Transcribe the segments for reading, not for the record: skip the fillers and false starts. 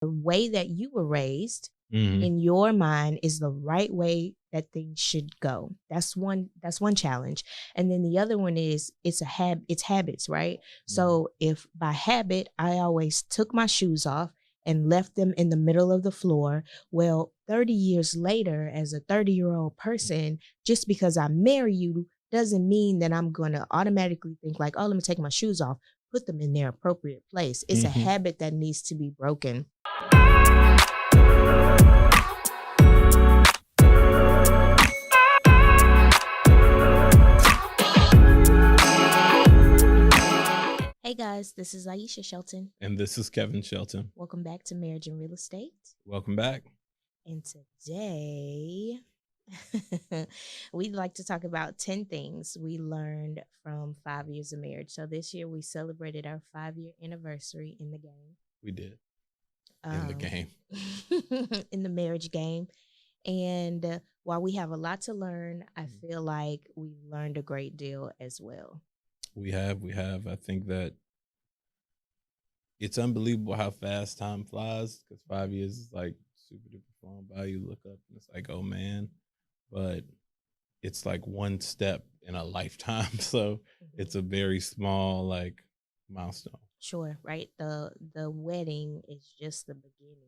The way that you were raised Hmm. in your mind is the right way that things should go. That's one challenge. And then the other one is it's habits, right? So if by habit I always took my shoes off and left them in the middle of the floor, well, 30 years later as a 30-year-old person, just because I marry you doesn't mean that I'm going to automatically think like, "Oh, let me take my shoes off." Put them in their appropriate place. It's a Hmm. habit that needs to be broken. Hey guys, this is Aisha Shelton. And this is Kevin Shelton. Welcome back to Marriage and Real Estate. Welcome back. And today, we'd like to talk about 10 things we learned from 5 years of marriage. So this year we celebrated our 5-year anniversary in the game. We did. In the game. In the marriage game. And while we have a lot to learn, I feel like we've learned a great deal as well. We have. I think that it's unbelievable how fast time flies because 5 years is like super duper flying by. You look up and it's like, oh man. But it's like one step in a lifetime. So it's a very small like milestone. Sure, right? The wedding is just the beginning.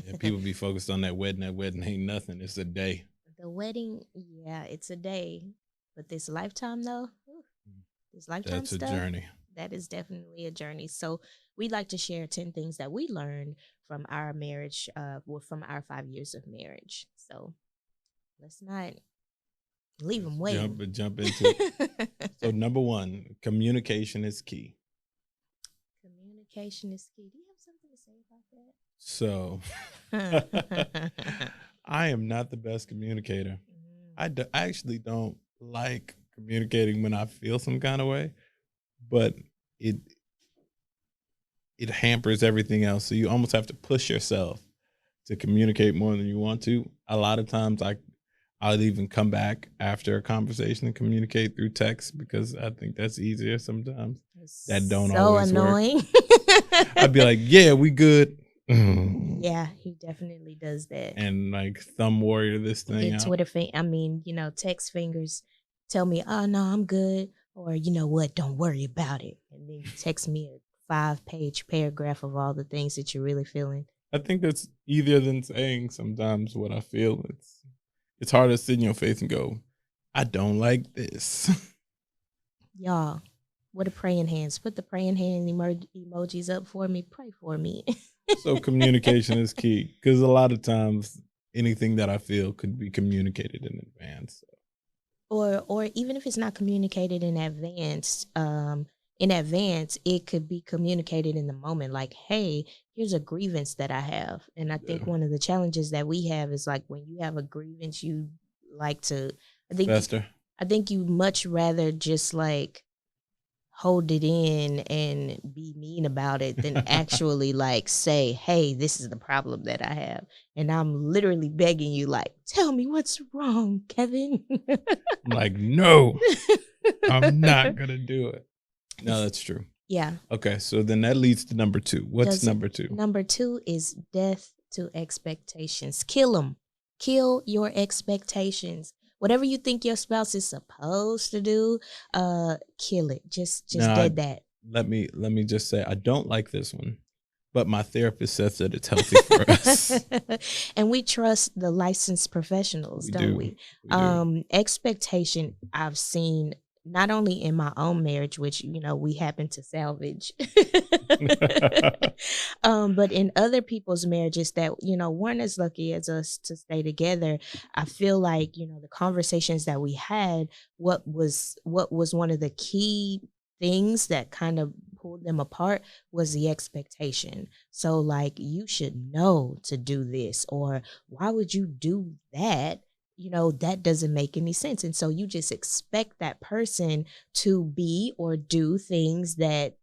And people be focused on that wedding. That wedding ain't nothing. It's a day. The wedding, yeah, it's a day. But this lifetime though, this lifetime That's a stuff, journey. that is definitely a journey. So we'd like to share 10 things that we learned from our marriage, from our 5 years of marriage. So let's not leave them waiting. Jump into it. So number one, communication is key. Communication is key. Do you have something to say about that? So I am not the best communicator. I actually don't like communicating when I feel some kind of way, but it hampers everything else. So you almost have to push yourself to communicate more than you want to. A lot of times I'll even come back after a conversation and communicate through text because I think that's easier sometimes. That don't always annoying. work. I'd be like, yeah, we good. Yeah, he definitely does that. And like thumb warrior this thing out. Twitter text fingers tell me, "Oh no, I'm good," or "You know what? Don't worry about it." And then you text me a 5-page paragraph of all the things that you're really feeling. I think that's easier than saying sometimes what I feel. It's hard to sit in your face and go, I don't like this. Y'all, what are praying hands? Put the praying hand emojis up for me. Pray for me. So communication is key because a lot of times anything that I feel could be communicated in advance. Or even if it's not communicated in advance, it could be communicated in the moment. Like, hey, here's a grievance that I have. And I think one of the challenges that we have is like when you have a grievance, you like to, I think you much rather just like hold it in and be mean about it than actually like say, hey, this is the problem that I have. And I'm literally begging you like, tell me what's wrong, Kevin. I'm like, no, I'm not going to do it. No, that's true. Yeah. Okay, so then that leads to number two. What's number two? Number two is death to expectations. Kill them. Kill your expectations. Whatever you think your spouse is supposed to do, kill it. Just dead that. Let me just say, I don't like this one, but my therapist says that it's healthy for us. And we trust the licensed professionals, don't we? Expectation I've seen not only in my own marriage, which, we happen to salvage, but in other people's marriages that, weren't as lucky as us to stay together. I feel like, the conversations that we had, what was one of the key things that kind of pulled them apart was the expectation. So like, you should know to do this, or why would you do that? That doesn't make any sense. And so you just expect that person to be or do things that,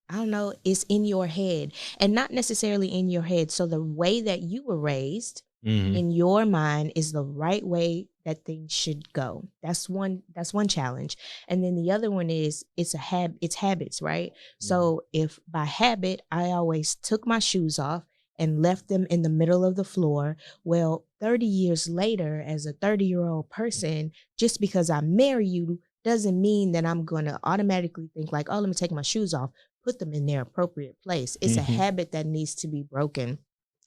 I don't know, is in your head and not necessarily in your head. So the way that you were raised in your mind is the right way that things should go. That's one challenge. And then the other one is it's habits, right? So if by habit, I always took my shoes off and left them in the middle of the floor. Well, 30 years later, as a 30-year-old person, just because I marry you doesn't mean that I'm going to automatically think like, oh, let me take my shoes off, put them in their appropriate place. It's a habit that needs to be broken.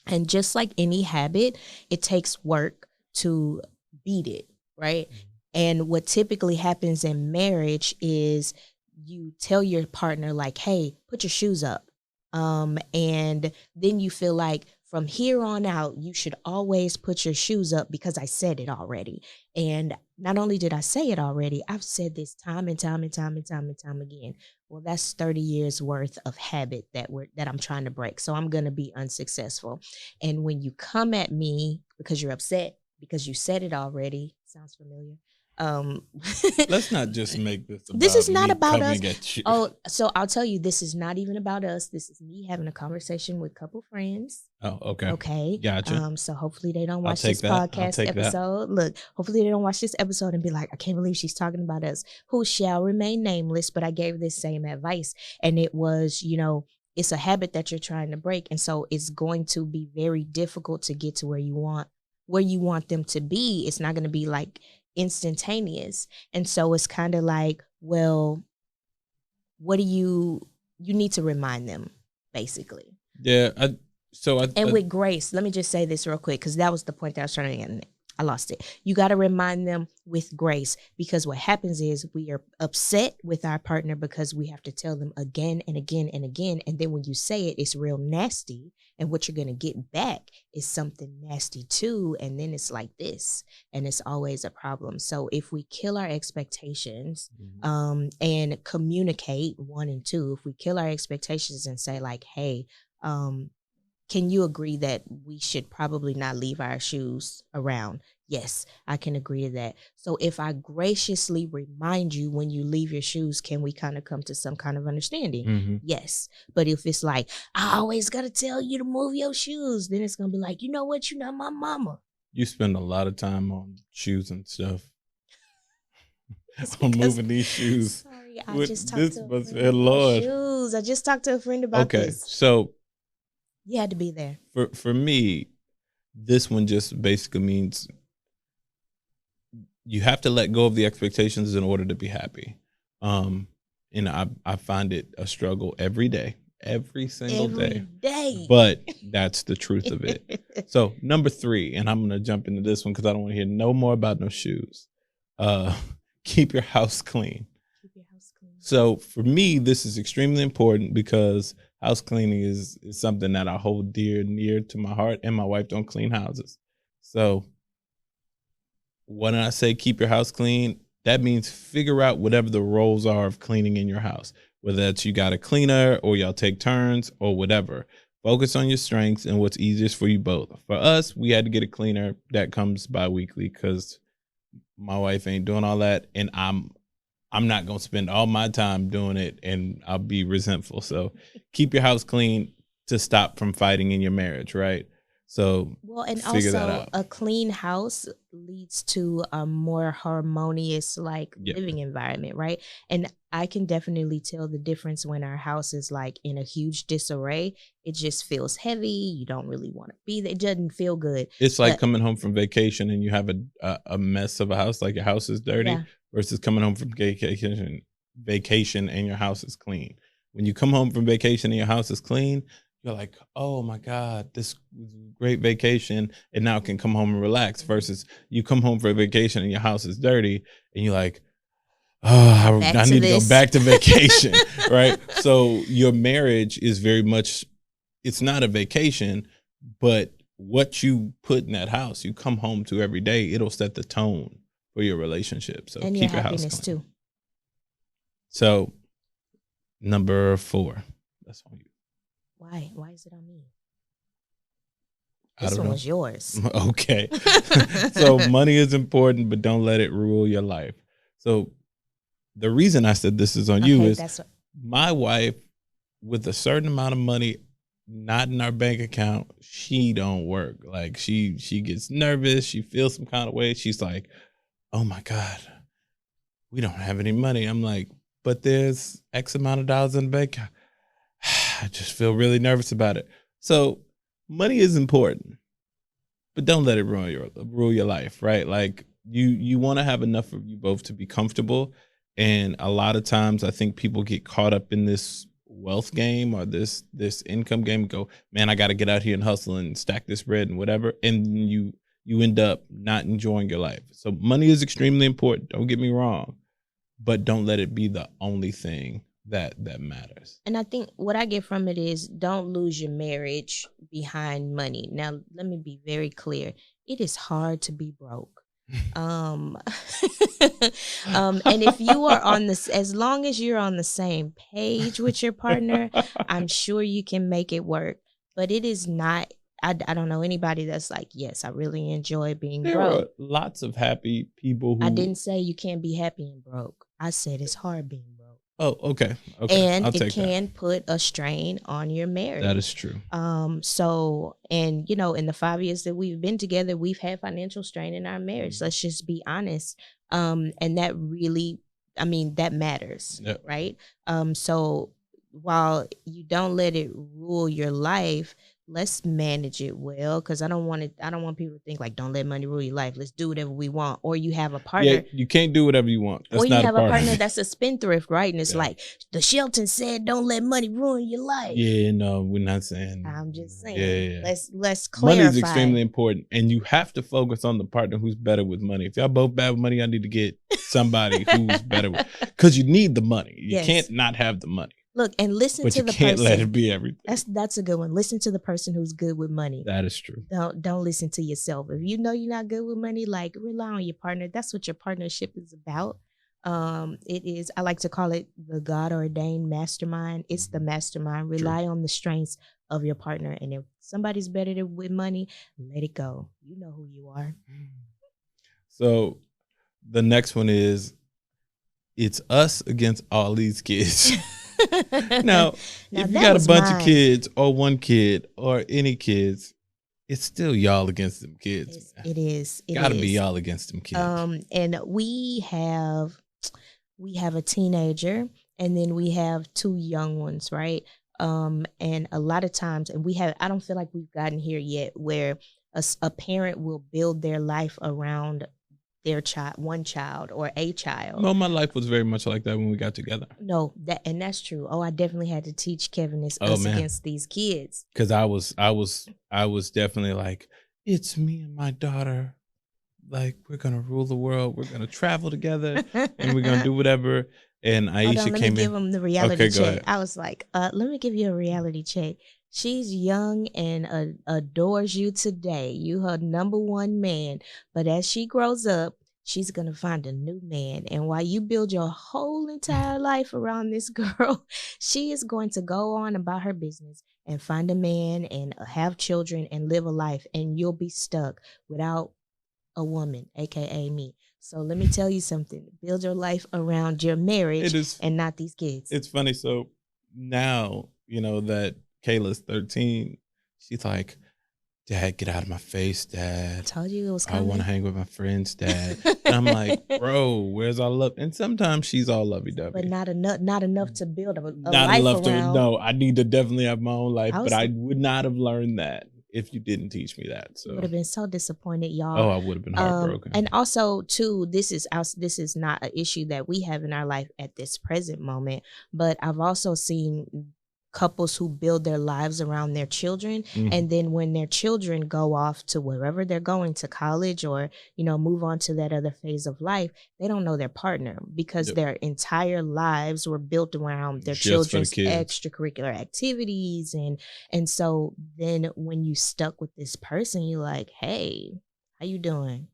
And just like any habit, it takes work to beat it, right? And what typically happens in marriage is you tell your partner like, hey, put your shoes up. And then you feel like from here on out, you should always put your shoes up because I said it already. And not only did I say it already, I've said this time and time and time and time and time again. Well, that's 30 years worth of habit that I'm trying to break. So I'm going to be unsuccessful. And when you come at me because you're upset because you said it already, sounds familiar. Let's not just make this about this is not me about us. coming at you. Oh, so I'll tell you, this is not even about us. This is me having a conversation with a couple friends. Oh, okay. Okay. Gotcha. So hopefully they don't watch take this that. I'll podcast take that. episode. Look, hopefully they don't watch this episode and be like, I can't believe she's talking about us, who shall remain nameless. But I gave this same advice. And it was, it's a habit that you're trying to break. And so it's going to be very difficult to get to where you want them to be. It's not going to be like instantaneous. And so it's kind of like, well, what do you need to remind them, basically. Yeah. With grace, let me just say this real quick, because that was the point that I was trying to get. I lost it. You got to remind them with grace, because what happens is we are upset with our partner because we have to tell them again and again and again. And then when you say it, it's real nasty. And what you're going to get back is something nasty too. And then it's like this, and it's always a problem. So if we kill our expectations and communicate, 1 and 2, if we kill our expectations and say like, hey, can you agree that we should probably not leave our shoes around? Yes, I can agree to that. So if I graciously remind you when you leave your shoes, can we kind of come to some kind of understanding? Yes. But if it's like, I always got to tell you to move your shoes, then it's going to be like, you know what? You're not my mama. You spend a lot of time on shoes and stuff. I'm moving these shoes. Sorry, I just talked to a friend about shoes. I just talked to a friend about this. Okay, so you had to be there. For me, this one just basically means you have to let go of the expectations in order to be happy. And I find it a struggle every day, every single day. But that's the truth of it. So 3, and I'm going to jump into this one because I don't want to hear no more about no shoes. Keep your house clean. Keep your house clean. So for me, this is extremely important because house cleaning is something that I hold near to my heart, and my wife don't clean houses. So when I say keep your house clean, that means figure out whatever the roles are of cleaning in your house, whether that's you got a cleaner or y'all take turns or whatever. Focus on your strengths and what's easiest for you both. For us, we had to get a cleaner that comes bi-weekly because my wife ain't doing all that, and I'm not going to spend all my time doing it, and I'll be resentful. So keep your house clean to stop from fighting in your marriage, right? So and also a clean house leads to a more harmonious living environment, right? And I can definitely tell the difference when our house is like in a huge disarray. It just feels heavy. You don't really want to be there. It doesn't feel good. It's like coming home from vacation and you have a mess of a house, like your house is dirty, versus coming home from vacation and your house is clean. When you come home from vacation and your house is clean, you're like, oh my God, this was a great vacation, and now I can come home and relax. Versus you come home for a vacation and your house is dirty, and you're like, oh, I need to go back to vacation, right? So your marriage is very much, it's not a vacation, but what you put in that house, you come home to every day, it'll set the tone for your relationship. So and keep your your house happiness clean. too. So 4, that's on you. Why? Why is it on me? This one know. Was yours. Okay. So money is important, but don't let it rule your life. So the reason I said this is on you is my wife, with a certain amount of money not in our bank account, she don't work. Like she gets nervous. She feels some kind of way. She's like, oh my God, we don't have any money. I'm like, but there's X amount of dollars in the bank account. I just feel really nervous about it. So money is important, but don't let it rule your life, right? Like you want to have enough of you both to be comfortable, and a lot of times I think people get caught up in this wealth game or this income game and go, man, I got to get out here and hustle and stack this bread and whatever, and you end up not enjoying your life. So money is extremely important, don't get me wrong, but don't let it be the only thing that matters. And I think what I get from it is don't lose your marriage behind money. Now, let me be very clear. It is hard to be broke. And if you are on this, as long as you're on the same page with your partner, I'm sure you can make it work. But it is not, I don't know anybody that's like, yes, I really enjoy being There broke. are lots of happy people who I didn't say you can't be happy and broke. I said it's hard being broke. Oh, okay. And I'll it take can put a strain on your marriage. That is true. So, and you know, in the 5 years that we've been together, we've had financial strain in our marriage. Let's just be honest. And that really, I mean, that matters, Yep. right? So while you don't let it rule your life, let's manage it well, because I don't want people to think like, don't let money rule your life. Let's do whatever we want. Or you have a partner. Yeah, you can't do whatever you want. That's or you not have a a part of partner it. that's a spendthrift, right? And it's Yeah. like, the Shelton said, don't let money ruin your life. Yeah, no, we're not saying. I'm just saying. Yeah. Let's clarify. Money is extremely important, and you have to focus on the partner who's better with money. If y'all both bad with money, I need to get somebody who's better with, because you need the money. You Yes. can't not have the money, Look, and listen but to you the can't person. let it be everything. That's a good one. Listen to the person who's good with money. That is true. Don't listen to yourself. If you know you're not good with money, like, rely on your partner. That's what your partnership is about. It is, I like to call it the God ordained mastermind. It's the mastermind. Rely on the strengths of your partner. And if somebody's better with money, let it go. You know who you are. So the next one is, it's us against all these kids. Now, if you that got a was bunch mine. of kids or one kid or any kids, it's still y'all against them kids. Man. It is. It Gotta is. be y'all against them kids. And we have a teenager, and then we have two young ones, right? And a lot of times, and I don't feel like we've gotten here yet, where a parent will build their life around their one child or a child. No, my life was very much like that when we got together. No, that's true. Oh, I definitely had to teach Kevin it's Oh, us man. against these kids. Because I was definitely like, it's me and my daughter. Like, we're gonna rule the world. We're gonna travel together, and we're gonna do whatever. And Hold Aisha on, let came me give in. him the reality Okay, go check. ahead. I was like, let me give you a reality check. She's young and adores you today. You her number one man. But as she grows up, she's going to find a new man. And while you build your whole entire life around this girl, she is going to go on about her business and find a man and have children and live a life. And you'll be stuck without a woman, aka me. So let me tell you something. Build your life around your marriage and not these kids. It's funny. So now, you know, that Kayla's 13, she's like, Dad, get out of my face, Dad. I told you it was I coming. want to hang with my friends, Dad. And I'm like, bro, where's our love? And sometimes she's all lovey-dovey. But not enough to build a Not life enough around. No, I need to definitely have my own life, but I was- would not have learned that if you didn't teach me that. So Would have been so disappointed, y'all. I would have been heartbroken. And also, too, this is not an issue that we have in our life at this present moment. But I've also seen couples who build their lives around their children, and then when their children go off to wherever they're going, to college or move on to that other phase of life, they don't know their partner because their entire lives were built around their Just for the children's kids. extracurricular activities, and so then when you stuck with this person, you're like, hey, how you doing?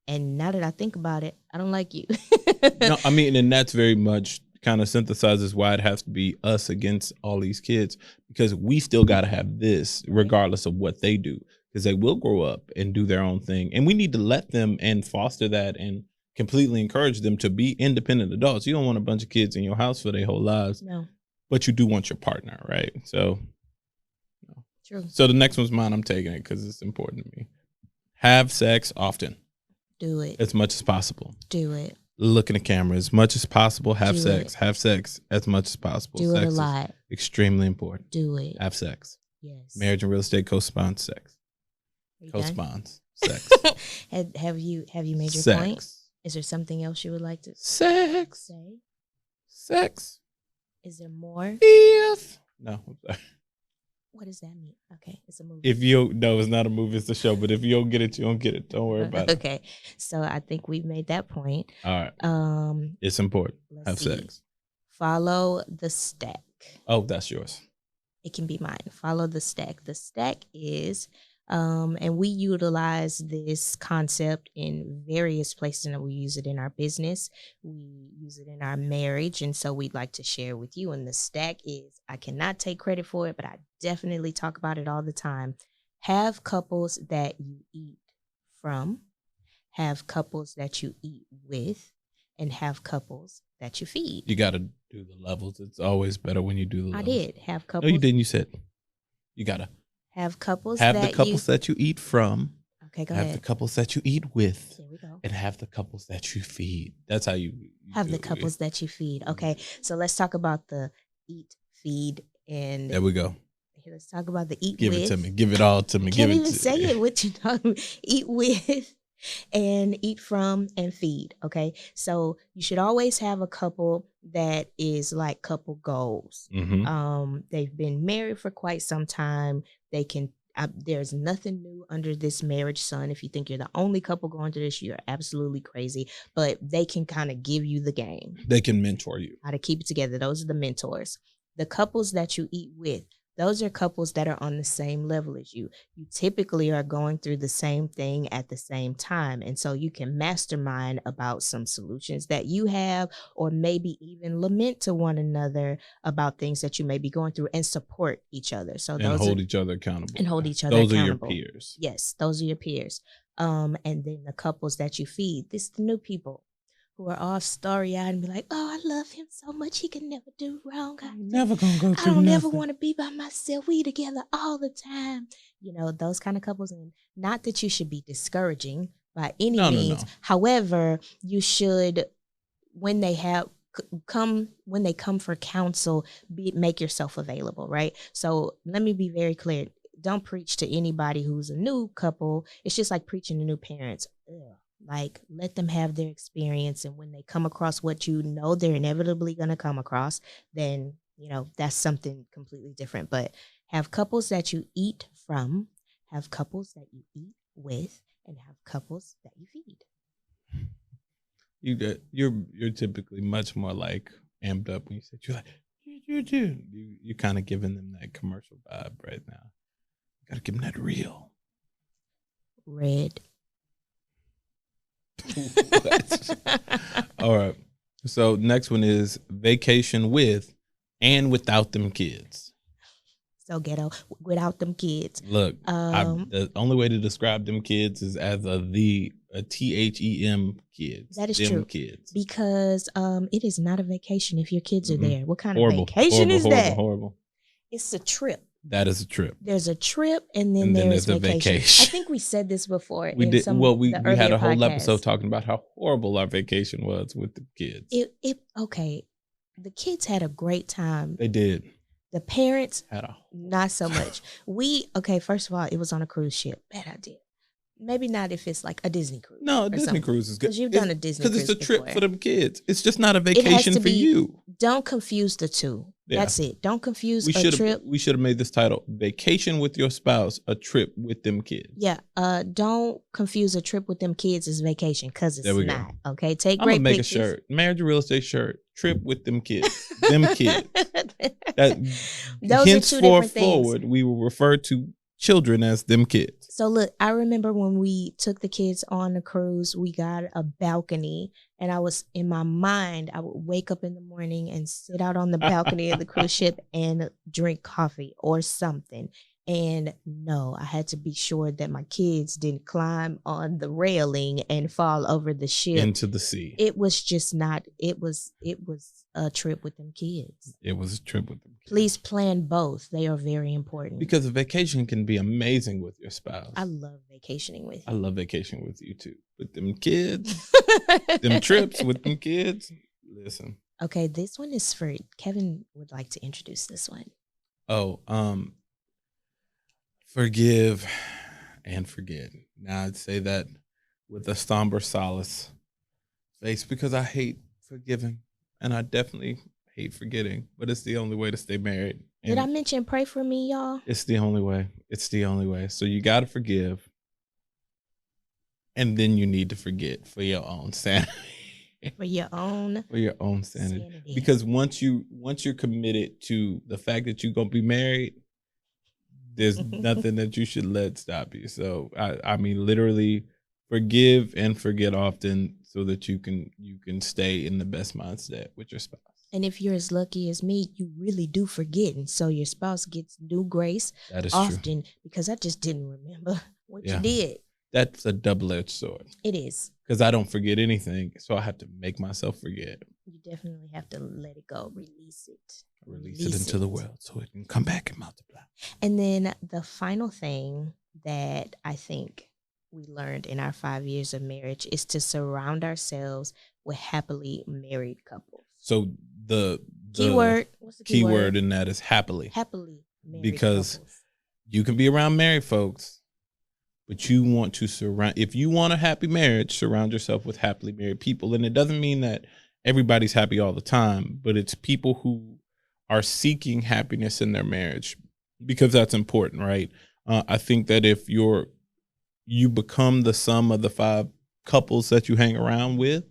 And now that I think about it, I don't like you. No, I mean, and that's very much kind of synthesizes why it has to be us against all these kids, because we still got to have this regardless of what they do, because they will grow up and do their own thing, and we need to let them and foster that and completely encourage them to be independent adults. You don't want a bunch of kids in your house for their whole lives. No. But you do want your partner, right? So True. So the next one's mine. I'm taking it because it's important to me. Have sex often. Do it. As much as possible. Do it. Look in the camera as much as possible. Have Do sex. it. Have sex as much as possible. Do Sex it a is lot. extremely important. Do it. Have sex. Yes. Marriage and real estate co-spawns sex. Are you done? Co-spawns sex. have you made your Sex. point? Is there something else you would like to Sex. say? Sex. Is there more? Yes. No, I'm sorry. What does that mean? Okay, it's a movie. No, it's not a movie, it's a show. But if you don't get it, you don't get it. Don't worry about it. Okay, so I think we've made that point. All right. It's important. Have sex. Follow the stack. Oh, that's yours. It can be mine. Follow the stack. The stack is, and we utilize this concept in various places, and we use it in our business. We use it in our marriage, and so we'd like to share with you. And the stack is, I cannot take credit for it, but I definitely talk about it all the time. Have couples that you eat from, have couples that you eat with, and have couples that you feed. You got to do the levels. It's always better when you do the levels. I did. Have couples. No, you didn't. You said you got to have couples have the couples that you eat from. Okay, go have ahead. the couples that you eat with. There we go. And have the couples that you feed. That's how you have the couples that you feed. Okay, so let's talk about the eat, feed, and there we go. Let's talk about the eat Give with. Give it to me. Give it all to me. Can't even say it. What you know? Eat with. And eat from and feed. Okay, so you should always have a couple that is like couple goals. Mm-hmm. They've been married for quite some time. They can. There's nothing new under this marriage sun. If you think you're the only couple going through this, you're absolutely crazy. But they can kind of give you the game. They can mentor you how to keep it together. Those are the mentors. The couples that you eat with. Those are couples that are on the same level as you. You typically are going through the same thing at the same time. And so you can mastermind about some solutions that you have, or maybe even lament to one another about things that you may be going through and support each other. So and hold each other accountable. And hold each other accountable. Those are your peers. Yes, those are your peers. And then the couples that you feed. This is the new people who are all starry-eyed and be like, oh, I love him so much. He can never do wrong. I'm never going to go through I don't ever want to be by myself. We together all the time. You know, those kind of couples. And not that you should be discouraging by any means. No. However, you should, when they come for counsel, make yourself available, right? So let me be very clear. Don't preach to anybody who's a new couple. It's just like preaching to new parents. Ugh. Like, let them have their experience. And when they come across what you know they're inevitably going to come across, then, you know, that's something completely different. But have couples that you eat from, have couples that you eat with, and have couples that you feed. You're typically much more like amped up when you say, you're kind of giving them that commercial vibe right now. You got to give them that real. Red. All right. So next one is vacation with and without them kids. So ghetto, without them kids. Look, the only way to describe them kids is as a THEM kids. That is them true. Kids. Because it is not a vacation if your kids are there. What kind of vacation is that? Horrible. It's a trip. That is a trip. There's a trip, and then there's a vacation. I think we said this before. We did. Well, we had a whole episode talking about how horrible our vacation was with the kids. Okay. The kids had a great time. They did. The parents not so much. First of all, it was on a cruise ship. Bad idea. Maybe not if it's like a Disney cruise. No, a Disney cruise is good. Because you've done a Disney cruise because it's a trip for them kids. It's just not a vacation for you. Don't confuse the two. Yeah. That's it. Don't confuse a trip. We should have made this title Vacation with Your Spouse, a trip with them kids. Yeah. Don't confuse a trip with them kids as vacation, because it's not. Go. Okay. Take I'm great gonna make pictures. A shirt. Marriage or real estate shirt. Trip with them kids. Them kids. Those are two different things. Forward, we will refer to children as them kids. So look, I remember when we took the kids on the cruise, we got a balcony, and I was in my mind, I would wake up in the morning and sit out on the balcony of the cruise ship and drink coffee or something. And no, I had to be sure that my kids didn't climb on the railing and fall over the ship into the sea. It was just not. It was a trip with them kids. It was a trip with them kids. Please plan both. They are very important. Because a vacation can be amazing with your spouse. I love vacationing with you. I love vacationing with you too. With them kids, them trips with them kids. Listen. Okay, this one is for Kevin. Would like to introduce this one. Oh, Forgive and forget. Now I'd say that with a somber solace face because I hate forgiving and I definitely hate forgetting, but it's the only way to stay married. Did I And mention pray for me, y'all? it's the only way. It's the only way. So you got to forgive and then you need to forget for your own sanity. For your own sanity. Because once you're committed to the fact that you're going to be married, there's nothing that you should let stop you. So I mean literally forgive and forget often so that you can stay in the best mindset with your spouse. And if you're as lucky as me, you really do forget. And so your spouse gets new grace that is often true. Because I just didn't remember what you did. That's a double-edged sword. It is. Because I don't forget anything, so I have to make myself forget. You definitely have to let it go, release it. Release it into the world so it can come back and multiply. And then the final thing that I think we learned in our 5 years of marriage is to surround ourselves with happily married couples. So the keyword, what's the keyword in that is happily. Happily married because couples. You can be around married folks, but you want to if you want a happy marriage, surround yourself with happily married people. And it doesn't mean that everybody's happy all the time, but it's people who are seeking happiness in their marriage because that's important, right? I think that if you become the sum of the 5 couples that you hang around with,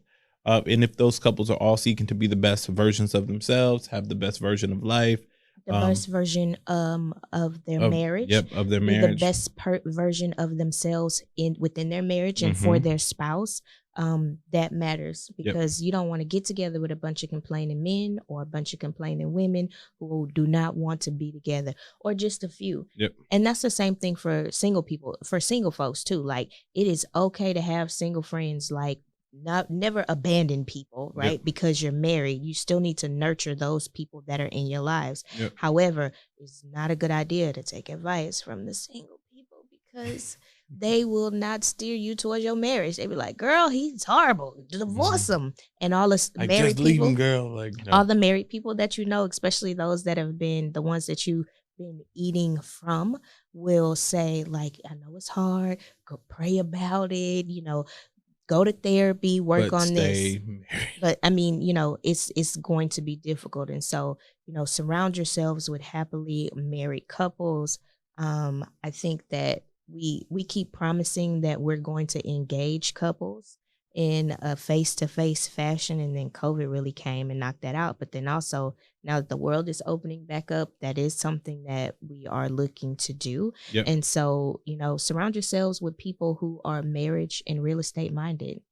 and if those couples are all seeking to be the best versions of themselves, have the best version of life, the best version of their marriage. Yep, of their marriage. The best version of themselves within their marriage and for their spouse. That matters because you don't want to get together with a bunch of complaining men or a bunch of complaining women who do not want to be together, or just a few. And that's the same thing for single people, for single folks too. Like, it is okay to have single friends. Like, never abandon people, right? Because you're married. You still need to nurture those people that are in your lives. However, it's not a good idea to take advice from the single people because they will not steer you towards your marriage. They be like, girl, he's horrible. Divorce him. And all the married just leave people, him, girl. Like, no. All the married people that you know, especially those that have been the ones that you've been eating from, will say, like, I know it's hard. Go pray about it. Go to therapy, work on this. But I mean, it's going to be difficult. And so, surround yourselves with happily married couples. I think that we keep promising that we're going to engage couples in a face-to-face fashion, and then COVID really came and knocked that out. But then also, now that the world is opening back up, that is something that we are looking to do. And so, surround yourselves with people who are marriage and real estate minded.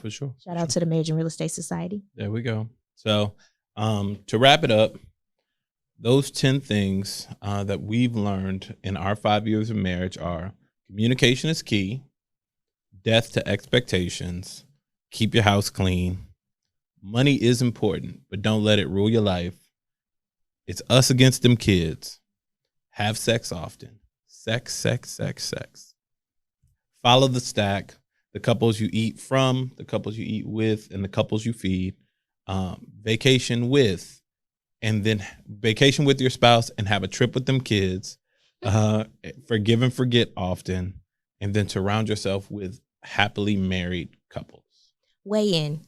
For sure. Shout out to the Marriage and Real Estate Society. There we go. So to wrap it up, those 10 things that we've learned in our 5 years of marriage are: communication is key, death to expectations, keep your house clean, money is important, but don't let it rule your life, it's us against them kids, have sex often, sex, follow the stack, the couples you eat from, the couples you eat with, and the couples you feed, vacation with, and then vacation with your spouse and have a trip with them kids, forgive and forget often, and then surround yourself with happily married couples. Weigh in.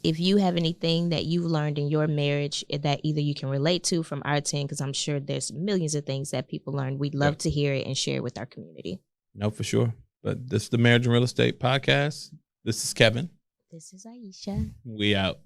If you have anything that you've learned in your marriage that either you can relate to from our 10, because I'm sure there's millions of things that people learn. We'd love to hear it and share it with our community. No, for sure. But this is the Marriage and Real Estate Podcast. This is Kevin. This is Aisha. We out.